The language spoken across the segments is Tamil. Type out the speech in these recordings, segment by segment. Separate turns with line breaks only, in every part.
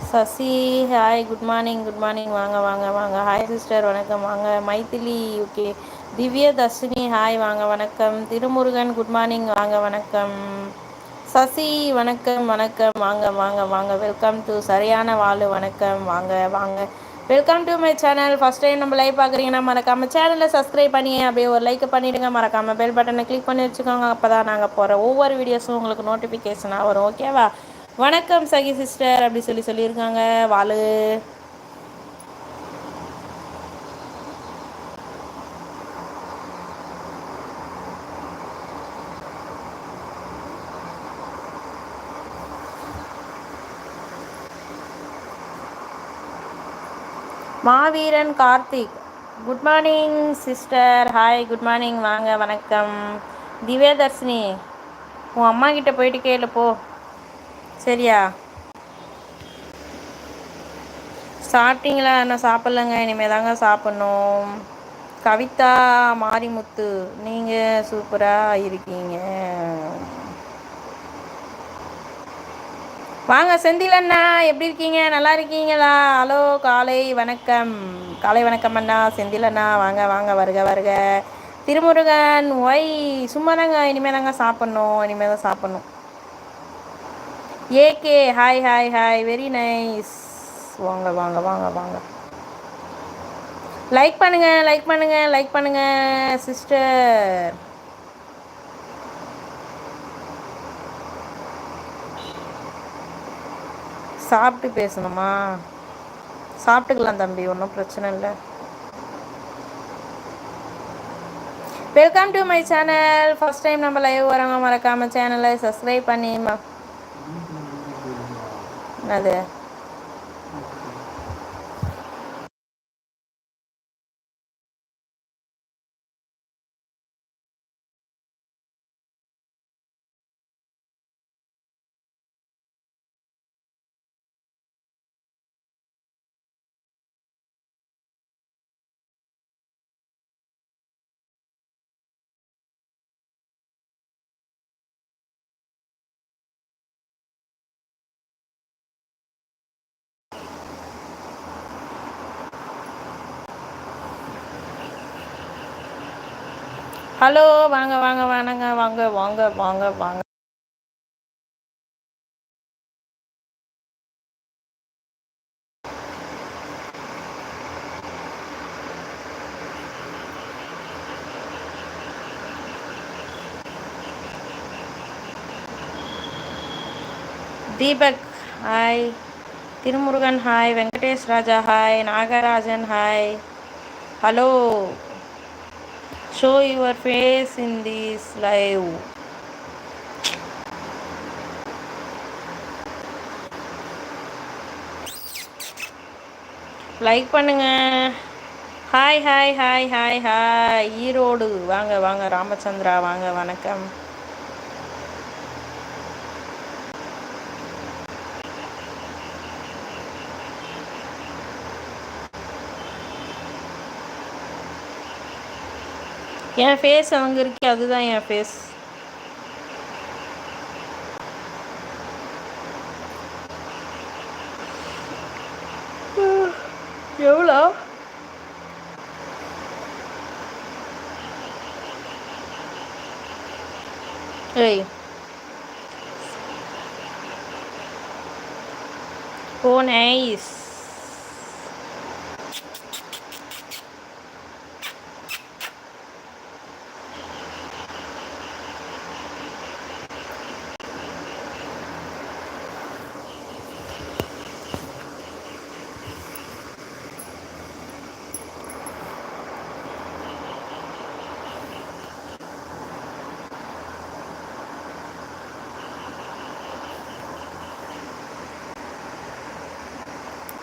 Sasi hi, good morning, good morning. வாங்க வாங்க வாங்க. ஹாய் சிஸ்டர், வணக்கம். வாங்க. மைதிலி ஓகே. திவ்ய தர்ஷினி ஹாய், வாங்க வணக்கம். திருமுருகன் குட் மார்னிங், வாங்க வணக்கம். சசி வணக்கம் வணக்கம். வாங்க வாங்க வாங்க. வெல்கம் டு சரியான வாழ். வணக்கம். வாங்க வாங்க. Welcome to my channel. First time நம்ம லைவ் பார்க்குறீங்கன்னா மறக்காம சேனலை சப்ஸ்கிரைப் பண்ணி அப்படியே ஒரு லைக் பண்ணிவிடுங்க. மறக்காம பெல் பட்டனை கிளிக் பண்ணி வச்சுக்கோங்க. அப்போ தான் நாங்கள் போகிற ஒவ்வொரு வீடியோஸும் உங்களுக்கு நோட்டிஃபிகேஷனாக வரும். ஓகேவா? வணக்கம் சகி சிஸ்டர் அப்படி சொல்லியிருக்காங்க. வாழு மாவீரன் Karthik good morning sister. Hi, good morning. வாங்க வணக்கம். திவ்யதர்ஷினி உன் அம்மா கிட்ட போயிட்டு கேளு போ. சரியா? சாப்பிட்டீங்களா? நான் சாப்பிட்லங்க, இனிமேல் தாங்க சாப்பிட்ணும். கவிதா மாரிமுத்து நீங்கள் சூப்பராக இருக்கீங்க. வாங்க செந்தில் அண்ணா, எப்படி இருக்கீங்க? நல்லா இருக்கீங்களா? ஹலோ, காலை வணக்கம். காலை வணக்கம் அண்ணா. செந்தில் அண்ணா வாங்க வாங்க, வருக வருக. திருமுருகன் ஒய் சும்மா தாங்க, இனிமேல் தாங்க சாப்பிட்ணும், இனிமேல் தான் சாப்பிட்ணும். AK hi hi hi, very nice. வாங்க வாங்க வாங்க வாங்க. லைக் பண்ணுங்க லைக் பண்ணுங்க லைக் பண்ணுங்க சிஸ்டர். சாப்பிட்டு பேசணுமா? சாப்பிட்டுக்கலாம் தம்பி, ஒன்றும் பிரச்சனை இல்லை. Welcome to my channel. First time நம்ம லைவ் வரவங்க மறக்காம சேனலை சப்ஸ்கிரைப் பண்ணி அது ஹலோ, வாங்க வாங்க வாங்க வாங்க வாங்க வாங்க வாங்க. Deepak hi, Thirumurugan hi, Venkatesh Raja hi, Nagarajan hi. Hello, show your face in this live. Like பண்ணுங்க. Hi hi hi hi hi. Erode வாங்க வாங்க. ராமச்சந்திரா வாங்க வணக்கம். என் ஃபேஸ் அங்கே இருக்கே, அதுதான் என் ஃபேஸ். எவ்வளோ? ஏய் ஓ nice.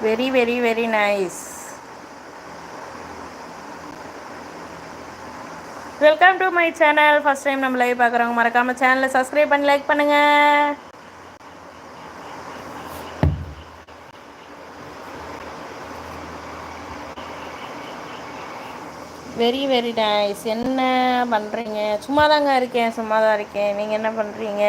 Very very very nice. Welcome to my channel. First time நம்ம லைவ் பார்க்குறவங்க மறக்காம சேனலை சப்ஸ்கிரைப் பண்ணி லைக் பண்ணுங்க. Very very nice. என்ன பண்ணுறீங்க? சும்மா தாங்க இருக்கேன், சும்மா தான் இருக்கேன். நீங்கள் என்ன பண்ணுறீங்க?